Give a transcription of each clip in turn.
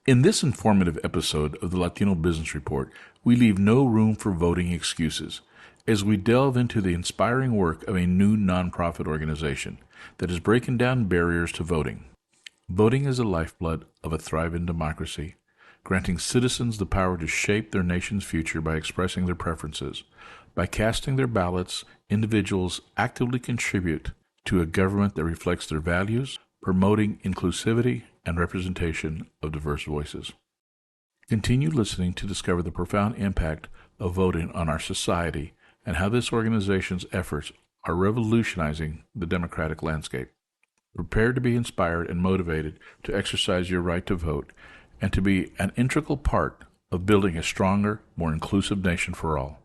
In this informative episode of the Latino Business Report, we leave no room for voting excuses as we delve into the inspiring work of a new nonprofit organization that is breaking down barriers to voting. Voting is the lifeblood of a thriving democracy, granting citizens the power to shape their nation's future by expressing their preferences. By casting their ballots, individuals actively contribute to a government that reflects their values, promoting inclusivity and representation of diverse voices. Continue listening to discover the profound impact of voting on our society and how this organization's efforts are revolutionizing the democratic landscape. Prepare to be inspired and motivated to exercise your right to vote and to be an integral part of building a stronger, more inclusive nation for all.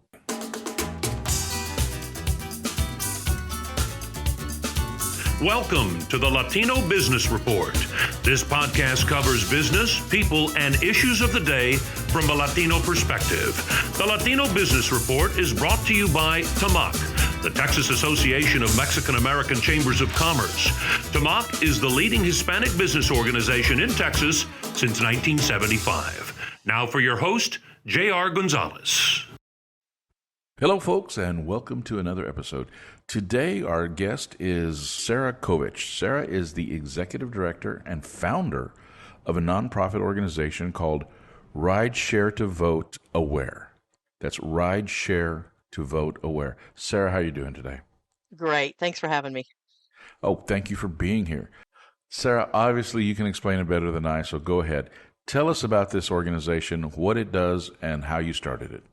Welcome to the Latino Business Report. This podcast covers business, people, and issues of the day from a Latino perspective. The Latino Business Report is brought to you by TAMAC, the Texas Association of Mexican American Chambers of Commerce. TAMAC is the leading Hispanic business organization in Texas since 1975. Now for your host, J.R. Gonzalez. Hello, folks, and welcome to another episode. Today, our guest is Sarah Kovich. Sarah is the executive director and founder of a nonprofit organization called Ride Share to Vote Aware. That's Ride Share to Vote Aware. Sarah, how are you doing today? Great. Thanks for having me. Oh, thank you for being here. Sarah, obviously you can explain it better than I, so go ahead. Tell us about this organization, what it does, and how you started it.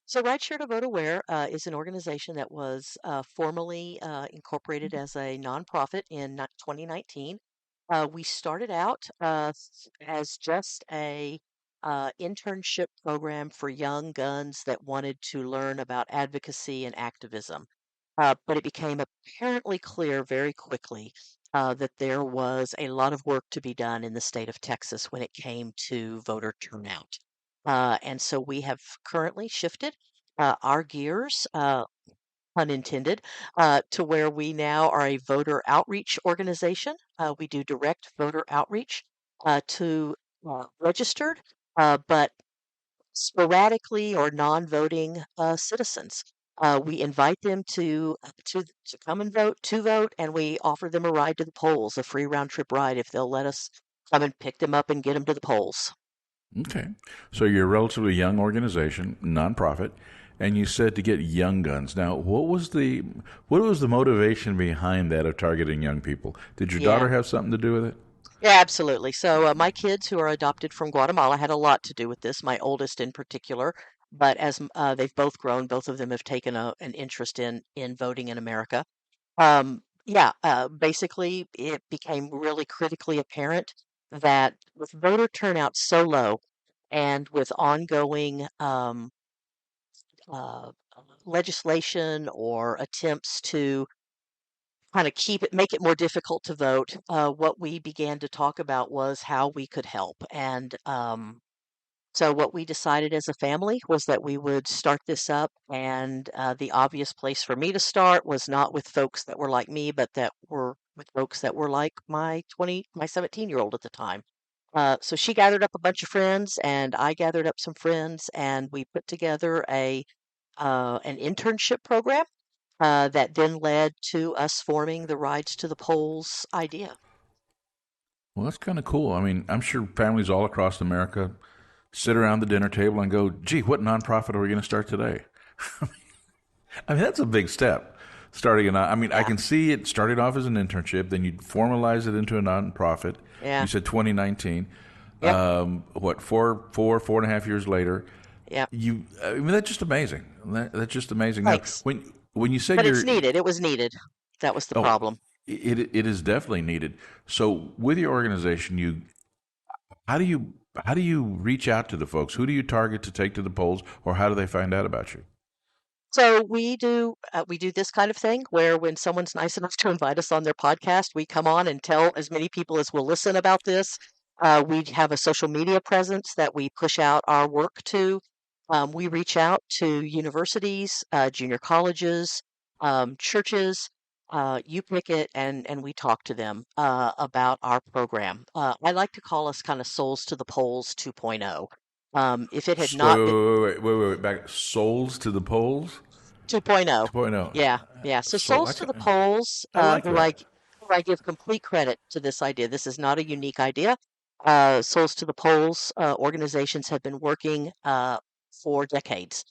So Ride Share to Vote Aware is an organization that was formally incorporated as a nonprofit in 2019. We started out as just a internship program for young guns that wanted to learn about advocacy and activism. But it became apparently clear very quickly that there was a lot of work to be done in the state of Texas when it came to voter turnout. And so we have currently shifted our gears, pun intended, to where we now are a voter outreach organization. We do direct voter outreach to registered, but sporadically or non-voting citizens. We invite them to come and vote, and we offer them a ride to the polls, a free round trip ride if they'll let us come and pick them up and get them to the polls. Okay. So you're a relatively young organization, nonprofit, and you said to get young guns. Now, what was the motivation behind that of targeting young people? Did your daughter have something to do with it? Yeah, absolutely. So my kids who are adopted from Guatemala had a lot to do with this, my oldest in particular. But as they've both grown, both of them have taken an interest in voting in America. Basically, it became really critically apparent that with voter turnout so low and with ongoing uh, legislation or attempts to kind of make it more difficult to vote, what we began to talk about was how we could help. And so what we decided as a family was that we would start this up, and the obvious place for me to start was not with folks that were like me, but that were with folks that were like my 17-year-old at the time. So she gathered up a bunch of friends, and I gathered up some friends, and we put together an internship program that then led to us forming the Rides to the Polls idea. Well, that's kind of cool. I mean, I'm sure families all across America sit around the dinner table and go, gee, what nonprofit are we going to start today? I mean, that's a big step. I can see it started off as an internship, then you formalize it into a nonprofit. Yeah. You said 2019. Yep. Four and a half years later. Yeah. I mean, that's just amazing. That's just amazing. Thanks. Now, when you said But it's needed. It was needed. That was the problem. It is definitely needed. So with your organization, how do you reach out to the folks? Who do you target to take to the polls, or how do they find out about you? So we do this kind of thing where when someone's nice enough to invite us on their podcast, we come on and tell as many people as will listen about this. We have a social media presence that we push out our work to. We reach out to universities, junior colleges, churches, you pick it and we talk to them about our program. I like to call us kind of Souls to the Polls 2.0. If it had not been Wait. Back. Souls to the polls? 2.0. 2.0. Yeah, yeah. So So Souls to the Polls, I like that. who I give complete credit to this idea. This is not a unique idea. Souls to the Polls organizations have been working for decades,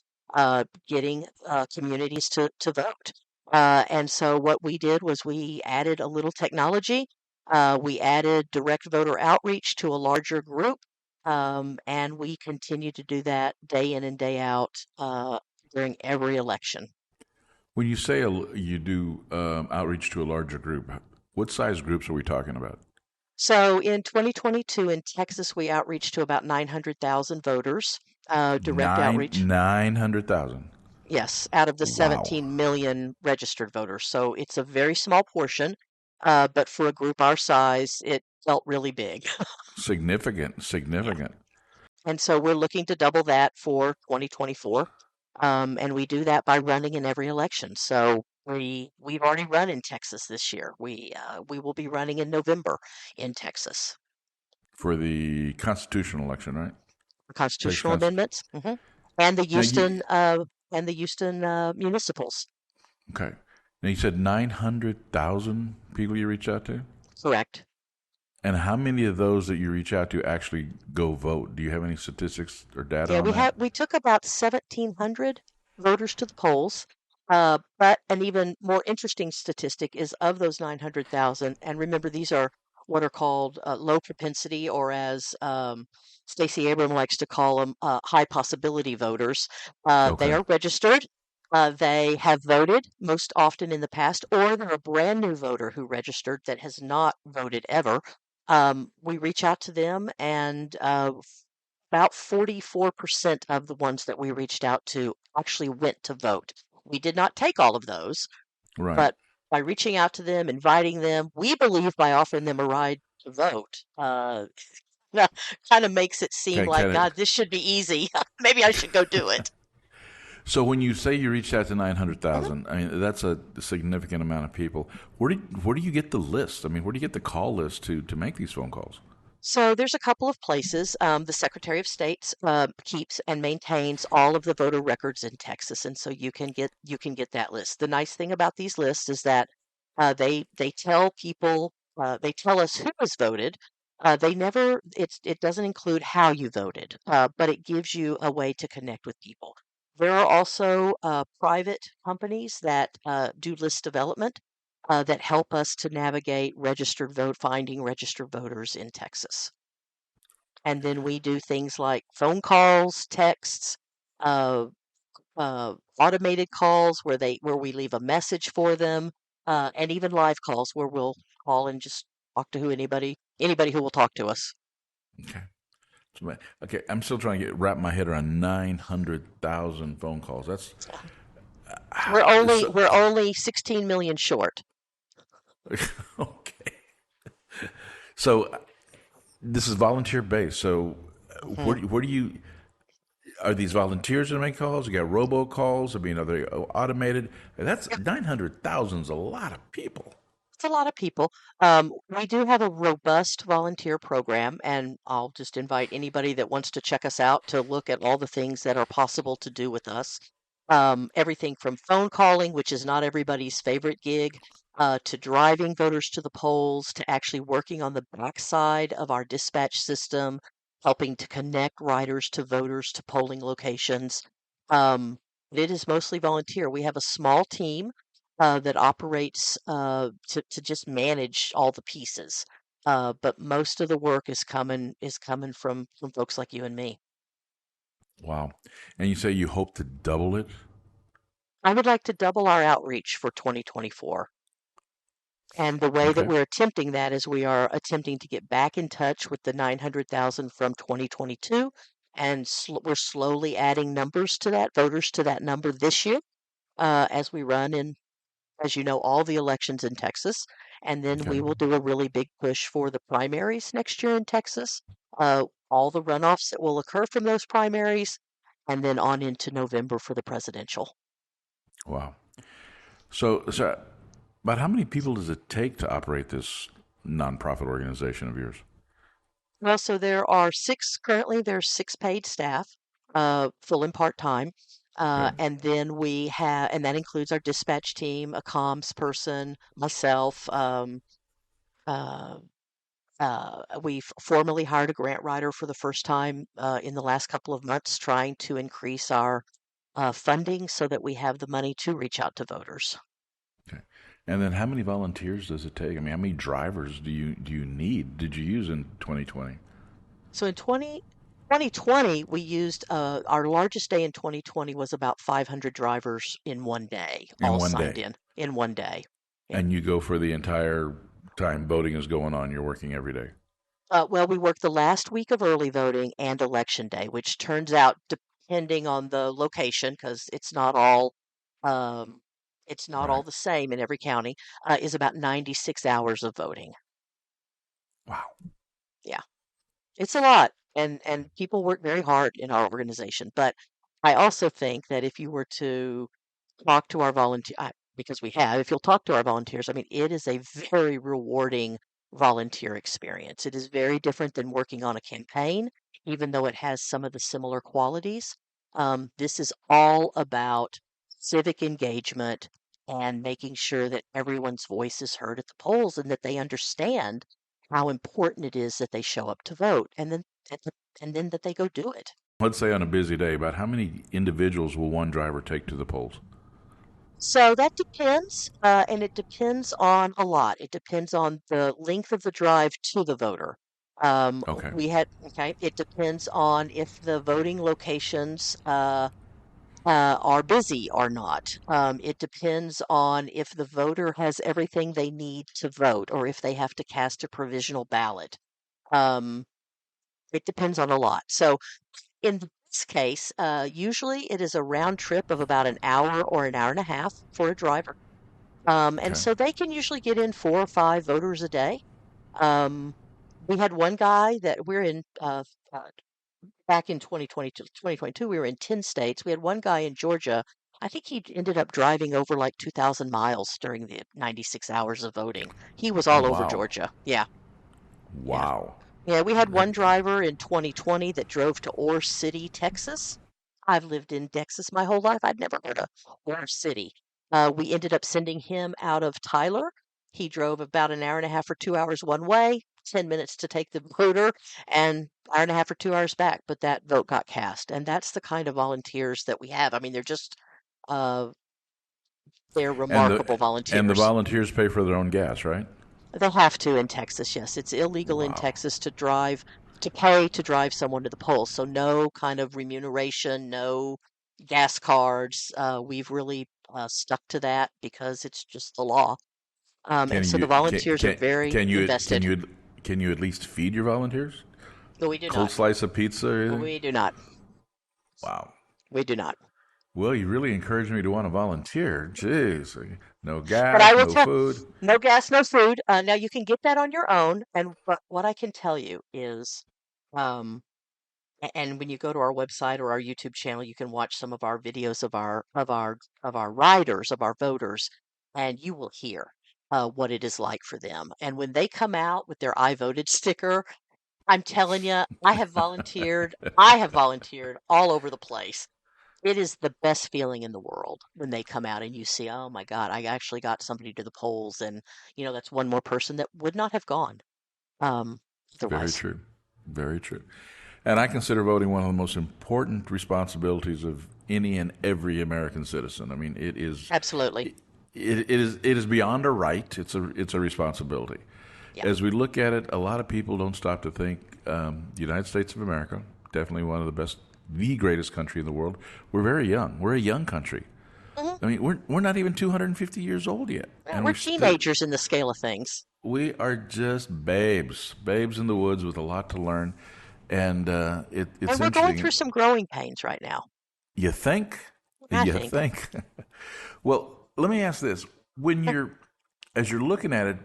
getting communities to vote. And so what we did was we added a little technology. We added direct voter outreach to a larger group. And we continue to do that day in and day out during every election. When you say you do outreach to a larger group, what size groups are we talking about? So in 2022 in Texas, we outreached to about 900,000 voters, direct outreach. 900,000. Yes, out of the Wow. 17 million registered voters. So it's a very small portion, but for a group our size, it felt really big. Significant, Yeah. significant. And so we're looking to double that for 2024. And we do that by running in every election. So we've already run in Texas this year. We will be running in November in Texas For the constitutional election, right? for Texas constitutional Const- amendments, and the Now you Houston municipals. okay. Now you said 900,000 people you reach out to? Correct. And how many of those that you reach out to actually go vote? Do you have any statistics or data Yeah, on that? we took about 1,700 voters to the polls. But an even more interesting statistic is of those 900,000, and remember these are what are called low propensity, or as Stacey Abram likes to call them, high possibility voters. They Okay. are registered. They have voted most often in the past, or they're a brand new voter who registered that has not voted ever. We reach out to them, and about 44% of the ones that we reached out to actually went to vote. We did not take all of those, Right. but by reaching out to them, inviting them, we believe by offering them a ride to vote, kind of makes it seem Okay, like, kind God, this should be easy. Maybe I should go do it. So when you say you reached out to Mhm. 900,000, I mean that's a significant amount of people. Where do you get the list? I mean, where do you get the call list to make these phone calls? So there's a couple of places. The Secretary of State keeps and maintains all of the voter records in Texas, and so you can get that list. The nice thing about these lists is that they tell people, they tell us who has voted. They never it doesn't include how you voted, but it gives you a way to connect with people. There are also private companies that do list development that help us to navigate finding registered voters in Texas. And then we do things like phone calls, texts, uh, automated calls where we leave a message for them, and even live calls where we'll call and just talk to anybody who will talk to us. Okay. Okay, I'm still trying to wrap my head around 900,000 phone calls. That's We're so, only 16 million short. okay. So this is volunteer based. So Mhm. where do you are these volunteers that make calls? You got robocalls. I mean, are they automated? That's 900,000 is a lot of people. It's a lot of people. We do have a robust volunteer program, and I'll just invite anybody that wants to check us out to look at all the things that are possible to do with us. Everything from phone calling, which is not everybody's favorite gig, to driving voters to the polls, to actually working on the backside of our dispatch system, helping to connect riders to voters to polling locations. Um, it is mostly volunteer. We have a small team that operates to just manage all the pieces. But most of the work is coming from folks like you and me. Wow. And you say you hope to double it? I would like to double our outreach for 2024. And the way that Okay. we're attempting that is we are attempting to get back in touch with the 900,000 from 2022, and we're slowly adding voters to that number this year, as we run in, as you know, all the elections in Texas. And then we Okay. will do a really big push for the primaries next year in Texas, all the runoffs that will occur from those primaries, and then on into November for the presidential. Wow. So But how many people does it take to operate this nonprofit organization of yours? Well, so currently there's six paid staff, full and part-time. Okay. And then and that includes our dispatch team, a comms person, myself. Uh, we've formally hired a grant writer for the first time in the last couple of months, trying to increase our funding so that we have the money to reach out to voters. Okay. And then how many volunteers does it take? I mean, how many drivers do you need? Did you use in 2020? So in 2020, we used our largest day in 2020 was about 500 drivers in one day, In all one signed day. in one day. Yeah. And you go for the entire time voting is going on, you're working every day. Well, we worked the last week of early voting and election day, which turns out, depending on the location, because um, it's not all Right. the same in every county, is about 96 hours of voting. Wow. Yeah, it's a lot, and people work very hard in our organization. But I also think that if you were to talk to our because we have, if you'll talk to our volunteers, I mean, it is a very rewarding volunteer experience. It is very different than working on a campaign, even though it has some of the similar qualities. This is all about civic engagement and making sure that everyone's voice is heard at the polls and that they understand how important it is that they show up to vote and then that they go do it. Let's say on a busy day, about how many individuals will one driver take to the polls? So that depends, and it depends on a lot. It depends on the length of the drive to the voter. Okay. Okay, it depends on if the voting locations are busy or not. It depends on if the voter has everything they need to vote or if they have to cast a provisional ballot. Um, it depends on a lot. So in this case, usually it is a round trip of about an hour or an hour and a half for a driver. And Okay. so they can usually get in 4 or 5 voters a day. Um, we had one guy that we're in back in 2022, we were in 10 states. We had one guy in Georgia. I think he ended up driving over like 2,000 miles during the 96 hours of voting. He was Oh all over wow. Georgia. Yeah, yeah. Wow. Yeah, we had That, one driver in 2020 that drove to Ore City, Texas. I've lived in Texas my whole life. I'd never heard of Ore City. We ended up sending him out of Tyler. He drove about an hour and a half or 2 hours one way, 10 minutes to take the voter, and hour and a half or 2 hours back. But that vote got cast. And that's the kind of volunteers that we have. I mean, uh, they're and remarkable the volunteers. volunteers pay for their own gas, right? They'll have to in Texas, yes. It's illegal in Wow. Texas to pay to drive someone to the polls. So no kind of remuneration, no gas cards. We've really stuck to that because it's just the law. And Can so the you volunteers are very can invested. you at least feed your volunteers? No, we do Cold not. slice of pizza or anything? We do not. Wow. We do not. Well, you really encouraged me to want to volunteer. Jeez. No But I gas, will no tell, food. no gas, no food. Now you can get that on your own. And but what I can tell you is, um, and when you go to our website or our YouTube channel, you can watch some of our videos of our riders, of our voters, and you will hear what it is like for them. And when they come out with their "I voted" sticker, I'm telling you, I have volunteered. I have volunteered all over the place. It is the best feeling in the world when they come out and you see, oh my God, I actually got somebody to the polls, and that's one more person that would not have gone um, Very otherwise. true. Very true. And I consider voting one of the most important responsibilities of any and every American citizen. I mean, Absolutely. it is beyond a right. It's a responsibility. Yeah. As we look at it, a lot of people don't stop to think the United States of America, definitely one of the greatest country in the world. We're very young. We're a young country. Mhm. I mean, we're not even 250 years old yet, and We're teenagers in the scale of things. we are just babes in the woods with a lot to learn. And it's And we're going interesting. through some growing pains right now, You think? I You think. think? Well, let me ask this: as you're looking at it,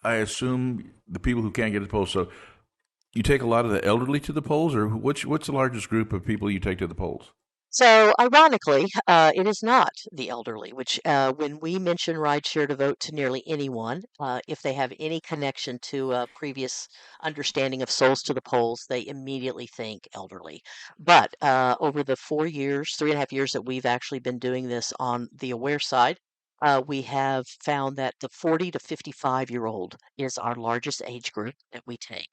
I assume the people who can't get to the polls. So you take a lot of the elderly to the polls, or what's the largest group of people you take to the polls? So, ironically, it is not the elderly, which, when we mention rideshare to vote to nearly anyone, if they have any connection to a previous understanding of souls to the polls, they immediately think elderly. But over the 4 years, 3.5 years that we've actually been doing this on the Aware side, we have found that the 40 to 55-year-old is our largest age group that we take.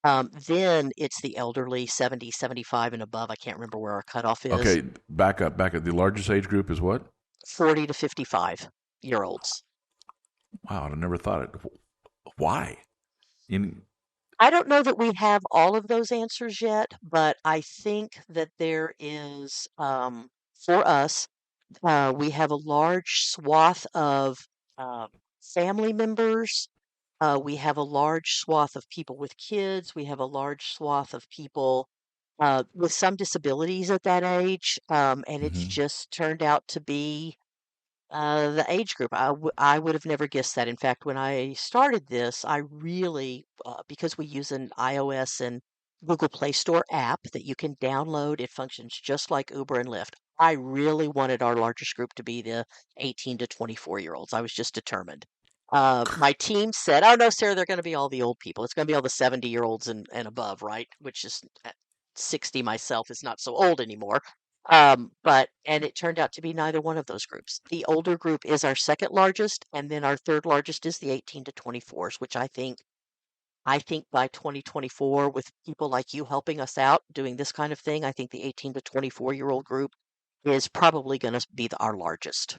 Then it's the elderly, 70, 75 and above. I can't remember where our cutoff is. Okay, back up, back up. The largest age group is what? 40 to 55-year-olds. Wow, I never thought it. Why? In I don't know that we have all of those answers yet, but I think that there is, for us, we have a large swath of uh, family members. We have a large swath of people with kids. We have a large swath of people with some disabilities at that age. And it's Mhm. just turned out to be the age group. I would have never guessed that. In fact, when I started this, I really, because we use an iOS and Google Play Store app that you can download, it functions just like Uber and Lyft. I really wanted our largest group to be the 18 to 24-year-olds. I was just determined. My team said, "Oh no, Sarah, they're going to be all the old people. It's going to be all the 70-year-olds and above, right?" Which is at 60 myself is not so old anymore. And it turned out to be neither one of those groups. The older group is our second largest, and then our third largest is the 18 to 24s, which I think by 2024, with people like you helping us out doing this kind of thing, I think the 18 to 24-year-old group is probably going to be our largest.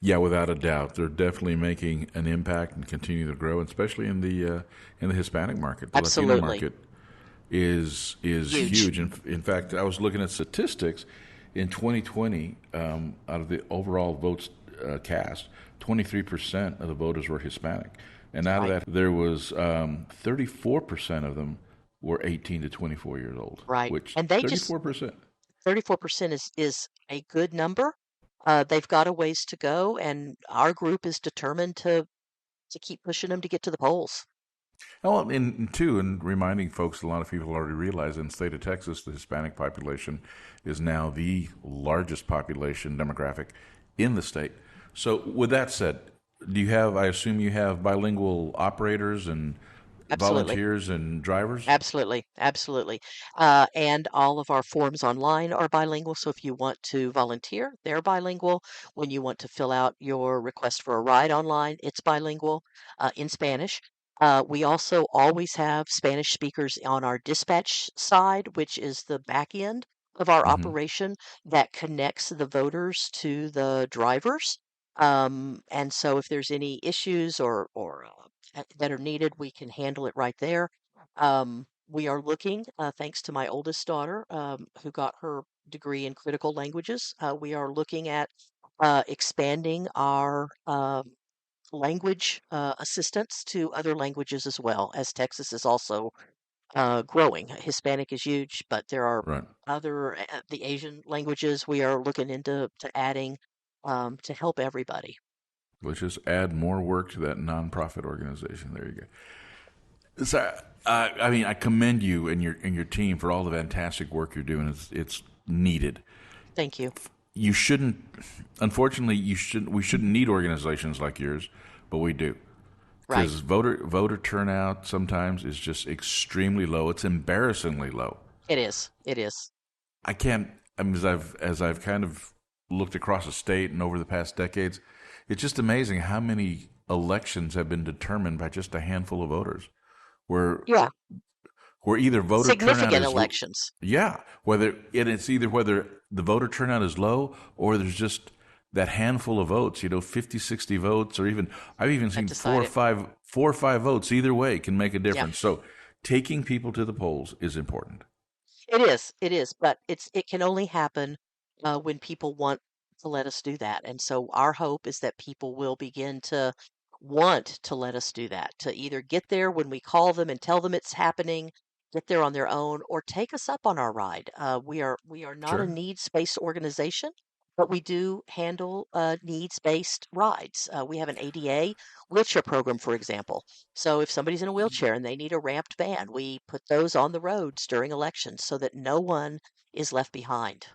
Yeah, without a doubt, they're definitely making an impact and continue to grow, especially in the Hispanic market. The Latino Absolutely. market is Huge. huge. In fact, I was looking at statistics in 2020. Out of the overall votes cast, 23% of the voters were Hispanic, and out of Right. that, there was 34% of them were 18 to 24 years old. Right. Which And they just 34%. 34% is a good number. They've got a ways to go, and our group is determined to keep pushing them to get to the polls. Oh, and two, and reminding folks, a lot of people already realize in the state of Texas, the Hispanic population is now the largest population demographic in the state. So, with that said, do you have, I assume you have bilingual operators and Absolutely. volunteers and drivers? Absolutely, absolutely. And all of our forms online are bilingual. So if you want to volunteer, they're bilingual. When you want to fill out your request for a ride online, it's bilingual in Spanish. We also always have Spanish speakers on our dispatch side, which is the back end of our Mm-hmm. operation that connects the voters to the drivers. And so if there's any issues or that are needed, we can handle it right there. We are looking, thanks to my oldest daughter, who got her degree in critical languages. We are looking at expanding our language assistance to other languages as well, as Texas is also growing. Hispanic is huge, but there are Right. other the Asian languages we are looking into adding to help everybody. Let's just add more work to that nonprofit organization. There you go. So, I mean, I commend you and your team for all the fantastic work you're doing. It's needed. Thank you. You shouldn't, unfortunately, we shouldn't need organizations like yours, but we do, Right. because voter turnout sometimes is just extremely low. It's embarrassingly low. It is. It is. I can't. I mean, as I've kind of looked across the state and over the past decades, it's just amazing how many elections have been determined by just a handful of voters, where Yeah. either voter turnout Significant is elections. yeah, whether and it's either whether the voter turnout is low or there's just that handful of votes, 50, 60 votes, or even I've even That seen decide it. 4 or 5 votes either way can make a Yeah. difference. So taking people to the polls is important. It is, but it can only happen when people want to let us do that. And so our hope is that people will begin to want to let us do that, to either get there when we call them and tell them it's happening, get there on their own, or take us up on our ride. We are not a Sure. needs-based organization, but we do handle needs-based rides. We have an ADA wheelchair program, for example. So if somebody's in a wheelchair and they need a ramped van, we put those on the roads during elections so that no one is left behind.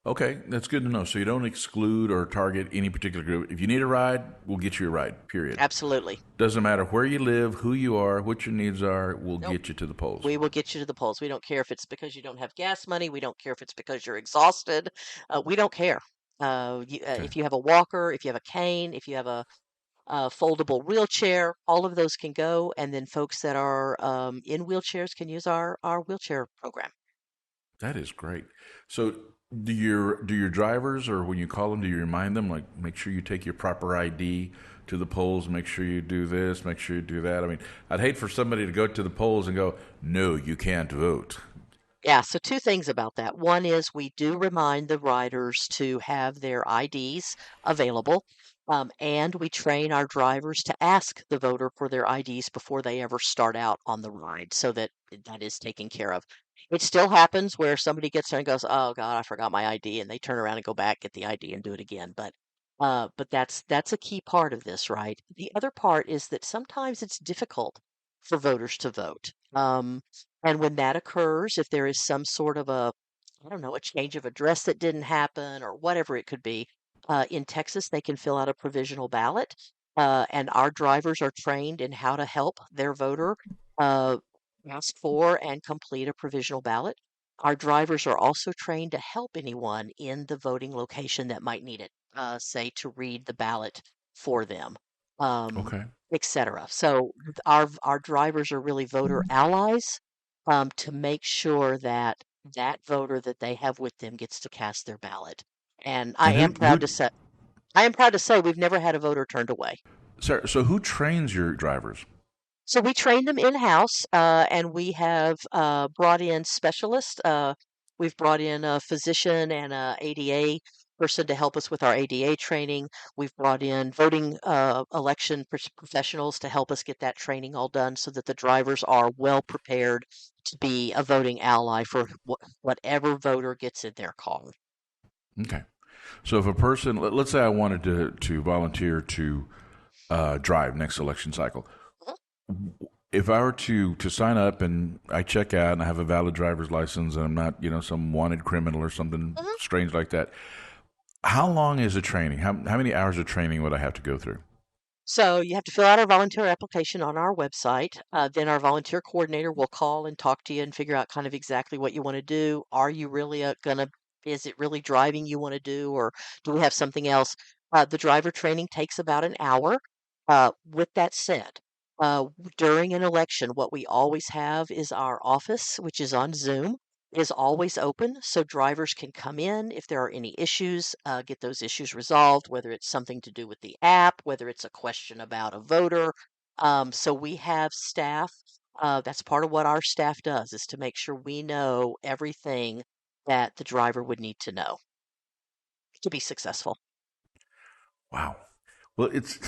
Okay, that's good to know. So you don't exclude or target any particular group. If you need a ride, we'll get you a ride, period. Absolutely. Doesn't matter where you live, who you are, what your needs are, we'll Nope. get you to the polls. We will get you to the polls. We don't care if it's because you don't have gas money. We don't care if it's because you're exhausted. We don't care. Okay. If you have a walker, if you have a cane, if you have a foldable wheelchair, all of those can go. And then folks that are in wheelchairs can use our wheelchair program. That is great. So do your drivers, or when you call them, do you remind them, like, make sure you take your proper ID to the polls, make sure you do this, make sure you do that? I mean, I'd hate for somebody to go to the polls and go, no, you can't vote. Yeah, so two things about that. One is we do remind the riders to have their IDs available, and we train our drivers to ask the voter for their IDs before they ever start out on the ride, so that that is taken care of. It still happens where somebody gets there and goes, "Oh God, I forgot my ID," and they turn around and go back, get the ID, and do it again. But that's a key part of this, right? The other part is that sometimes it's difficult for voters to vote. And when that occurs, if there is some sort of I don't know, a change of address that didn't happen or whatever it could be, in Texas, they can fill out a provisional ballot. And our drivers are trained in how to help their voter uh, ask for and complete a provisional ballot. Our drivers are also trained to help anyone in the voting location that might need it, say to read the ballot for them, um, Okay. etc. So our drivers are really voter allies, to make sure that that voter that they have with them gets to cast their ballot. And And I am proud to say we've never had a voter turned away. sir, so who trains your drivers? So we train them in-house, and we have brought in specialists. We've brought in a physician and a ADA person to help us with our ADA training. We've brought in voting election professionals to help us get that training all done so that the drivers are well prepared to be a voting ally for whatever voter gets in their car. Okay. So if a person, let's say I wanted to volunteer to drive next election cycle, if I were to sign up and I check out and I have a valid driver's license and I'm not, some wanted criminal or something Mhm. strange like that, how long is the training? How many hours of training would I have to go through? So you have to fill out our volunteer application on our website. Then our volunteer coordinator will call and talk to you and figure out kind of exactly what you want to do. Are you really is it really driving you want to do, or do we have something else? The driver training takes about an hour. With that said, during an election, what we always have is our office, which is on Zoom, is always open, so drivers can come in if there are any issues, get those issues resolved, whether it's something to do with the app, whether it's a question about a voter. So we have staff. That's part of what our staff does, is to make sure we know everything that the driver would need to know to be successful. Wow. Well, it's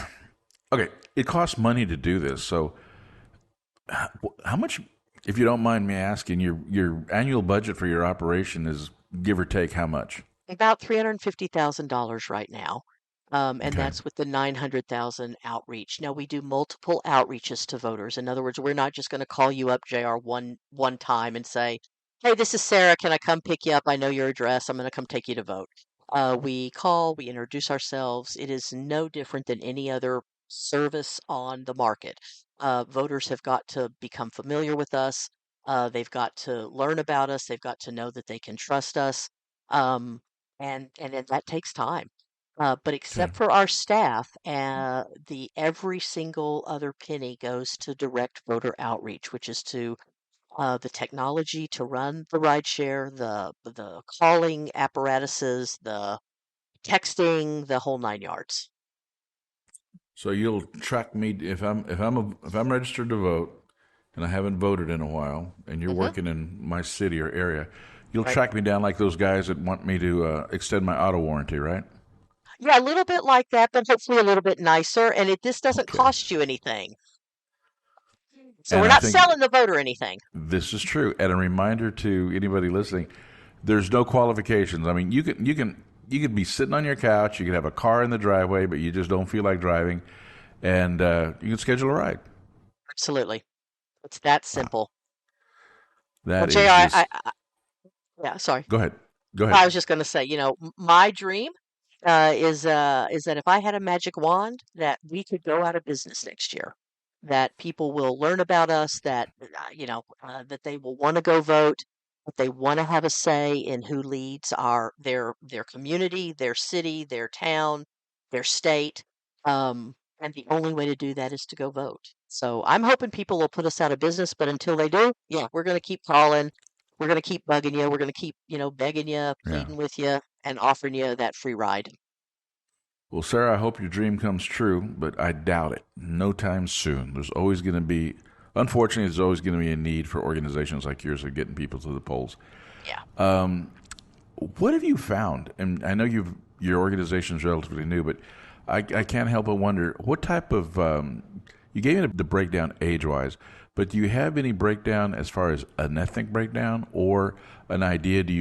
okay. It costs money to do this. So how much, if you don't mind me asking, your annual budget for your operation is, give or take, how much? About $350,000 right now. And Okay. that's with the 900,000 outreach. Now we do multiple outreaches to voters. In other words, we're not just going to call you up, JR, one time and say, "Hey, this is Sarah. Can I come pick you up? I know your address. I'm going to come take you to vote." We call, we introduce ourselves. It is no different than any other service on the market. Voters have got to become familiar with us. They've got to learn about us. They've got to know that they can trust us. Um, and then that takes time. But Okay. except for our staff, the every single other penny goes to direct voter outreach, which is to the technology to run the rideshare, the calling apparatuses, the texting, the whole nine yards. So you'll track me if I'm registered to vote and I haven't voted in a while, and you're Hmm. working in my city or area, you'll Right. track me down like those guys that want me to extend my auto warranty, right? Yeah, a little bit like that, but hopefully a little bit nicer. And this doesn't Okay. cost you anything. So And we're I not think selling the voter anything. this is true. And a reminder to anybody listening: there's no qualifications. I mean, you could be sitting on your couch, you could have a car in the driveway, but you just don't feel like driving, and you can schedule a ride. Absolutely. It's that Wow, simple. Well, that is JR, just. yeah, sorry. Go ahead. Go I ahead. was just going to say, my dream is that if I had a magic wand, that we could go out of business next year, that people will learn about us, that that they will want to go vote, that they want to have a say in who leads their community, their city, their town, their state. And the only way to do that is to go vote. So I'm hoping people will put us out of business, but until they do, yeah, we're going to keep calling. We're going to keep bugging you. We're going to keep, begging you, Yeah. pleading with you, and offering you that free ride. Well, Sarah, I hope your dream comes true, but I doubt it. No time soon. Unfortunately, there's always going to be a need for organizations like yours of getting people to the polls. Yeah. What have you found? And I know your organization is relatively new, but I can't help but wonder what type of you gave me the breakdown age wise, but do you have any breakdown as far as an ethnic breakdown or an idea? Do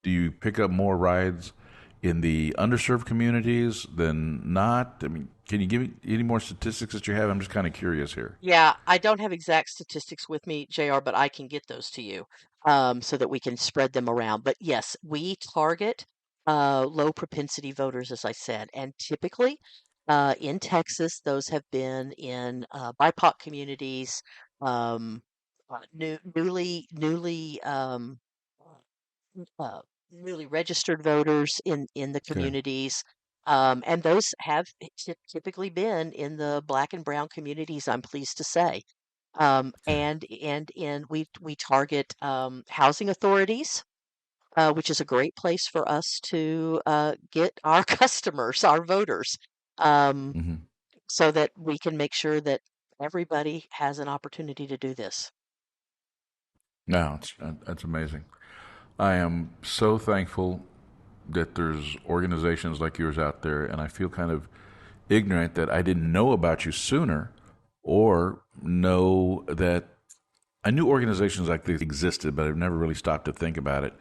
you pick up more rides in the underserved communities than not? I mean, can you give me any more statistics that you have? I'm just kind of curious here. Yeah, I don't have exact statistics with me, JR, but I can get those to you so that we can spread them around. But yes, we target low propensity voters, as I said, and typically in Texas, those have been in BIPOC communities, um, newly uh, newly registered voters in the Okay. communities. And those have typically been in the black and brown communities, I'm pleased to say. Okay. And we target housing authorities, which is a great place for us to get our customers, our voters, um, Hmm. so that we can make sure that everybody has an opportunity to do this. No, that's amazing. I am so thankful that there's organizations like yours out there, and I feel kind of ignorant that I didn't know about you sooner, or know that I knew organizations like this existed, but I've never really stopped to think about it,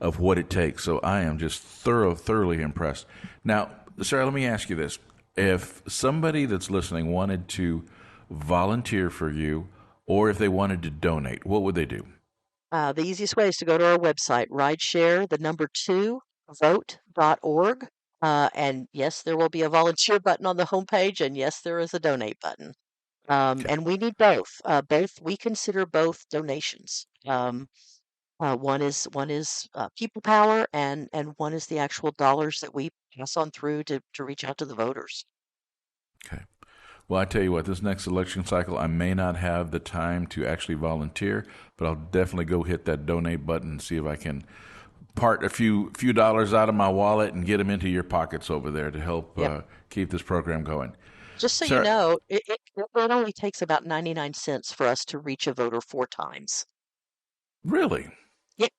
of what it takes. So I am just thoroughly impressed. Now, Sarah, let me ask you this: if somebody that's listening wanted to volunteer for you, or if they wanted to donate, what would they do? The easiest way is to go to our website, rideshare, the number two, vote.org. And yes, there will be a volunteer button on the homepage, and yes, there is a donate button. Okay. And we need both. We consider both donations. One is people power, and one is the actual dollars that we pass on through to reach out to the voters. Okay. Well, I tell you what, this next election cycle, I may not have the time to actually volunteer, but I'll definitely go hit that donate button and see if I can part a few dollars out of my wallet and get them into your pockets over there to help Yep. keep this program going. Just so you Sarah, know, it only takes about 99 cents for us to reach a voter 4 times. really? Yep.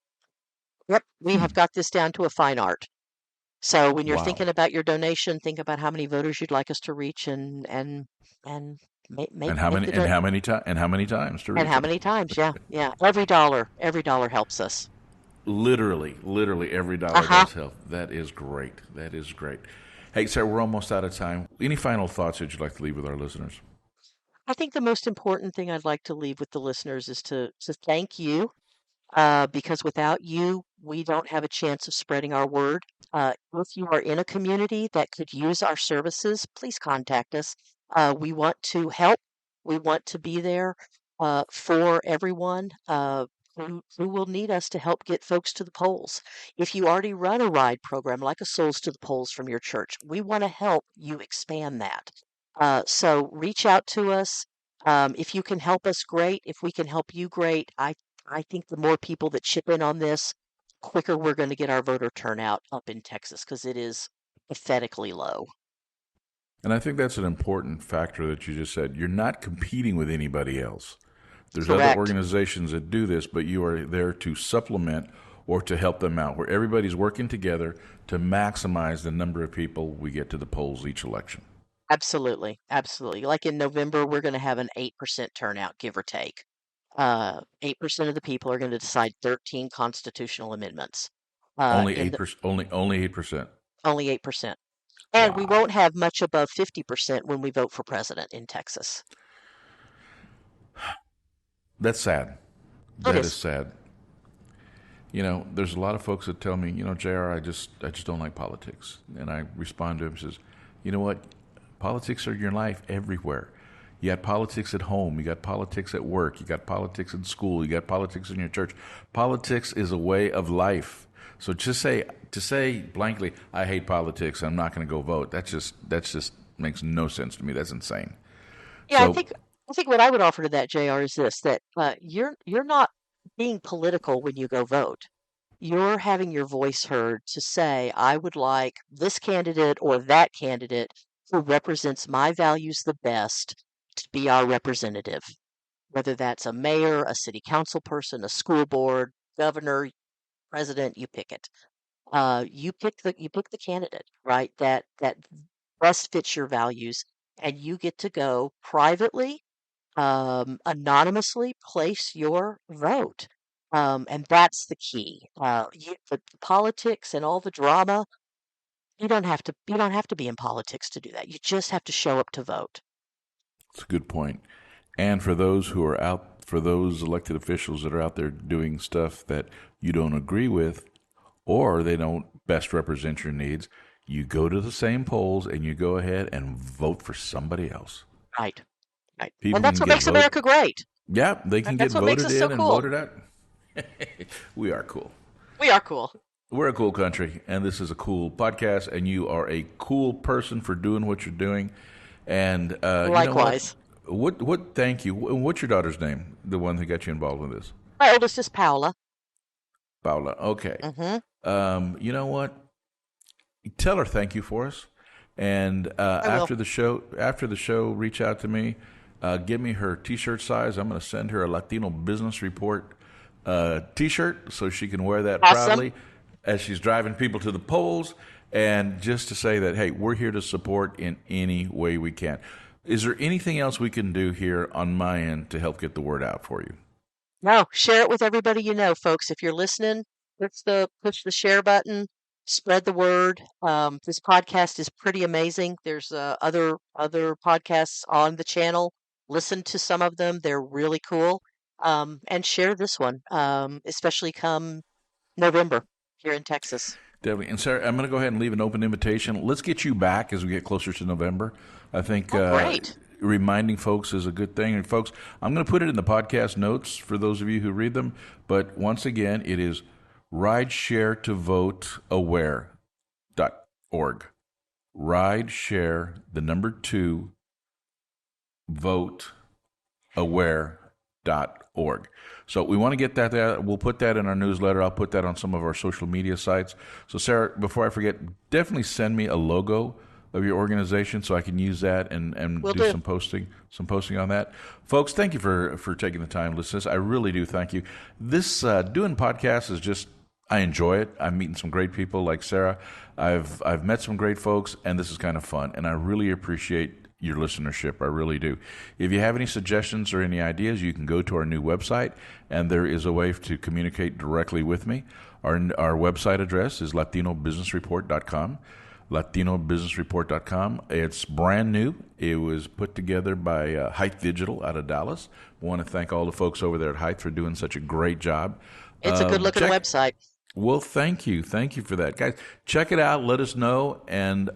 Yep. We have Hmm. got this down to a fine art. So when you're Wow. thinking about your donation, think about how many voters you'd like us to reach, and make the And how many times to and reach how them? many times. Yeah, yeah. Every dollar helps us. Literally, every dollar Uh-huh. does help. That is great. That is great. Hey, Sarah, we're almost out of time. Any final thoughts that you'd like to leave with our listeners? I think the most important thing I'd like to leave with the listeners is to thank you, because without you, we don't have a chance of spreading our word. If you are in a community that could use our services, please contact us. We want to help. We want to be there for everyone who will need us to help get folks to the polls. If you already run a ride program like a Souls to the Polls from your church, we want to help you expand that. So reach out to us. If you can help us, great. If we can help you, great. I think the more people that chip in on this, quicker we're going to get our voter turnout up in Texas because it is pathetically low. And I think that's an important factor that you just said. You're not competing with anybody else. There's other Correct. organizations that do this, but you are there to supplement or to help them out, where everybody's working together to maximize the number of people we get to the polls each election. Absolutely. Absolutely. Like in November, we're going to have an 8% turnout, give or take. 8% of the people are going to decide 13 constitutional amendments. Only In eight the percent. Only 8%. only 8%. And we Wow, won't have much above 50% when we vote for president in Texas. that's sad. It That is is. sad. there's a lot of folks that tell me, JR, I just don't like politics. And I respond to them and says, you know what? Politics are your life everywhere. You got politics at home. You got politics at work. You got politics in school. You got politics in your church. Politics is a way of life. So to say blankly, I hate politics, I'm not going to go vote. That's just makes no sense to me. That's insane. Yeah, I think what I would offer to that, JR, is this: that you're not being political when you go vote. You're having your voice heard to say, I would like this candidate or that candidate who represents my values the best to be our representative, whether that's a mayor, a city council person, a school board, governor, president, you pick it. You pick the candidate, right? That best fits your values, and you get to go privately, anonymously place your vote. And that's the key. The politics and all the drama, you don't have to be in politics to do that. You just have to show up to vote. That's a good point. And for those elected officials that are out there doing stuff that you don't agree with, or they don't best represent your needs, you go to the same polls and you go ahead and vote for somebody else. Right. People and that's what makes America great. Yeah, they can get voted in and voted out. We are cool. We are cool. We're a cool country, and this is a cool podcast, and you are a cool person for doing what you're doing. And likewise. What? Thank you. What's your daughter's name? The one who got you involved with this? My oldest is Paula. Paula. Okay. Mm-hmm. You know what? Tell her thank you for us. And after the show, reach out to me. Give me her T-shirt size. I'm going to send her a Latino Business Report T-shirt so she can wear that proudly as she's driving people to the polls. And just to say that, hey, we're here to support in any way we can. Is there anything else we can do here on my end to help get the word out for you? No, share it with everybody you know, folks. If you're listening, push the share button, spread the word. This podcast is pretty amazing. There's other podcasts on the channel. Listen to some of them; they're really cool. And share this one, especially come November here in Texas. Definitely. And Sarah, I'm going to go ahead and leave an open invitation. Let's get you back as we get closer to November. I think great. Reminding folks is a good thing. And folks, I'm going to put it in the podcast notes for those of you who read them. But once again, it is rideshare2voteaware.org. Rideshare, the number 2, voteaware.org. So we want to get that there. We'll put that in our newsletter. I'll put that on some of our social media sites. So Sarah, before I forget, definitely send me a logo of your organization so I can use that and do some posting on that. Folks, thank you for taking the time to listen to this. I really do thank you. This doing podcasts is just, I enjoy it. I'm meeting some great people like Sarah. I've met some great folks, and this is kind of fun, and I really appreciate your listenership. I really do. If you have any suggestions or any ideas, you can go to our new website, and there is a way to communicate directly with me. Our website address is latinobusinessreport.com. latinobusinessreport.com. It's brand new. It was put together by Height Digital out of Dallas. I want to thank all the folks over there at Height for doing such a great job. It's a good-looking website. Well, thank you. Thank you for that. Guys, check it out. Let us know. And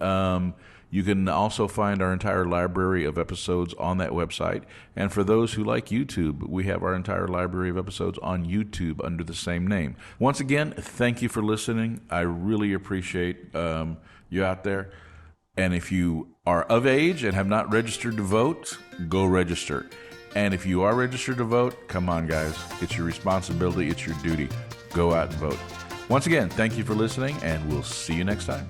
you can also find our entire library of episodes on that website. And for those who like YouTube, we have our entire library of episodes on YouTube under the same name. Once again, thank you for listening. I really appreciate you out there. And if you are of age and have not registered to vote, go register. And if you are registered to vote, come on, guys. It's your responsibility. It's your duty. Go out and vote. Once again, thank you for listening, and we'll see you next time.